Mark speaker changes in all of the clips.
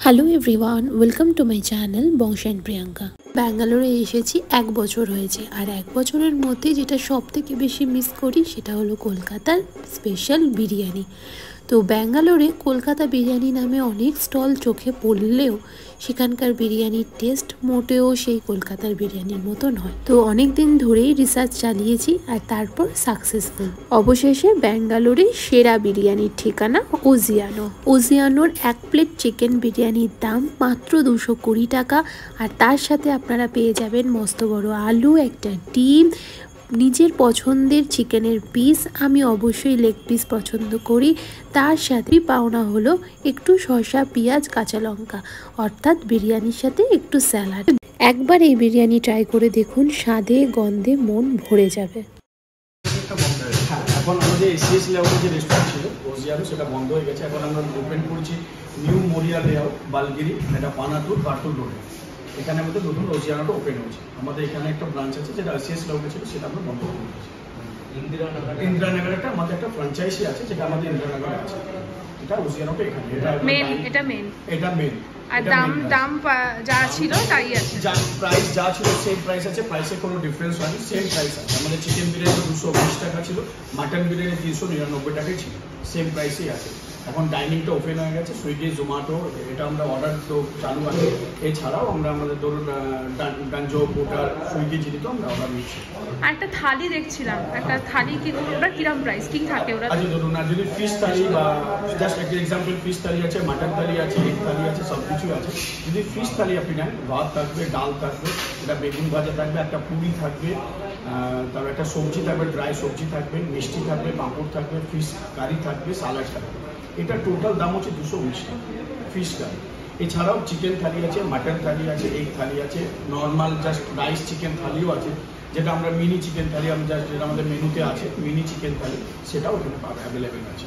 Speaker 1: Hello everyone, welcome to my channel বংশ and Priyanka. ব্যাঙ্গালোরে এসেছি 1 বছর হয়েছে, আর 1 বছরের মধ্যে যেটা সব থেকে বেশি মিস করি সেটা হলো কলকাতার স্পেশাল বিরিয়ানি। তো ব্যাঙ্গালোরে কলকাতা বিরিয়ানি নামে অনেক স্টল চোখে পড়লেও সেখানকার বিরিয়ানির টেস্ট মোটেও সেই কলকাতার বিরিয়ানির মতো নয়। তো অনেক দিন ধরেই রিসার্চ চালিয়েছি আর তারপর সাকসেসফুল। অবশেষে ব্যাঙ্গালোরে সেরা বিরিয়ানির ঠিকানা ওজিয়ানোর 1 প্লেট চিকেন বিরিয়ানির দাম মাত্র 220 টাকা, আর তার সাথে আপনারা পেয়ে যাবেন মস্ত বড় আলু, একটা ডিম, নিজের পছন্দের চিকেনের পিস। আমি অবশ্যই লেগ পিস পছন্দ করি। তার সাথে পাওনা হলো একটু শসা, পেঁয়াজ, কাঁচা লঙ্কা, অর্থাৎ বিরিয়ানির সাথে একটু স্যালাড। একবার এই বিরিয়ানি ট্রাই করে দেখুন, স্বাদে গন্ধে মন ভরে যাবে।
Speaker 2: এখন আমাদের এসিএস লেআউটে যে রেস্টুরেন্ট ছিল ওজিয়ানো, সেটা বন্ধ হয়ে গেছে। এখন আমরা ওপেন করছি নিউ মোরিয়া লেআউট, বালগিরি, এটা পানাতুর বার্তুল রোডে। এখানে আমাদের নতুন ওজিয়ানোটা ওপেন হচ্ছে। আমাদের এখানে একটা ব্রাঞ্চ আছে যেটা এসিএস লেআউটে ছিল, সেটা আমরা বন্ধ করে দিয়েছি। ইন্দিরানগরে আমার একটা ফ্র্যাঞ্চাইজি আছে যেটা আমাদের ইন্দিরানগরে আছে। এটা ওজিয়ানোটা এখানে, এটা মেন।
Speaker 3: আর দাম যা ছিল তাই আছে,
Speaker 2: প্রাইস যা ছিল সেম প্রাইস আছে, প্রাইসে কোনো ডিফারেন্স হয়নি, সেম প্রাইস আছে। আমাদের চিকেন বিরিয়ানি 220 টাকা ছিল, মাটন বিরিয়ানি 399 টাকাই ছিল, সেম প্রাইসেই আছে। এখন ডাইনিংটা ওপেন হয়ে গেছে, সুইগি, জোম্যাটো, এটা আমরা অর্ডার তো চালু আছে। এছাড়াও আমরা আমাদের ধরুন গাঞ্জো, পোটার, সুইগি তো আমরা অর্ডার নিচ্ছি।
Speaker 3: আর একটা থালি দেখছিলাম, একটা থালি ওটা কিরম প্রাইস কি থাকে ওরা?
Speaker 2: আচ্ছা ধরুন, আর যদি ফিশ থালি বা জাস্ট একটা এক্সাম্পল, ফিশ থালি আছে, মাটন থালি আছে, এগ থালি আছে, সব কিছু আছে। যদি ফিশ থালি আপনি নেন, ভাত থাকবে, ডাল থাকবে, এটা বেগুন ভাজা থাকবে, একটা পুরি থাকবে, তারপর একটা সবজি থাকবে, ড্রাই সবজি থাকবে, মিষ্টি থাকবে, পাঁপড় থাকবে, ফিশ কারি থাকবে, সালাড থাকবে। এটা টোটাল দাম হচ্ছে 220 টাকা ফিশ কারি। এছাড়াও চিকেন থালি আছে, মাটন থালি আছে, এগ থালি আছে, নর্মাল জাস্ট রাইস চিকেন থালিও আছে, যেটা আমরা মিনি চিকেন থালি, আমি জাস্ট যেটা আমাদের মেনুতে আছে মিনি চিকেন থালি, সেটাও ওখানে পাবে, অ্যাভেলেবেল আছে।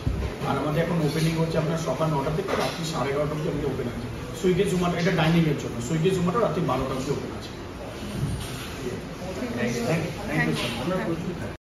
Speaker 2: আর আমাদের এখন ওপেনিং হচ্ছে আপনার সকাল 9টা থেকে রাত্রি 11:30 অবধি আমাদের ওপেন আছে। সুইগি, জোম্যাটো, এটা ডাইনিংয়ের জন্য। সুইগি, জোম্যাটো রাত্রি 12টা অবধি ওপেন আছে। Thank you.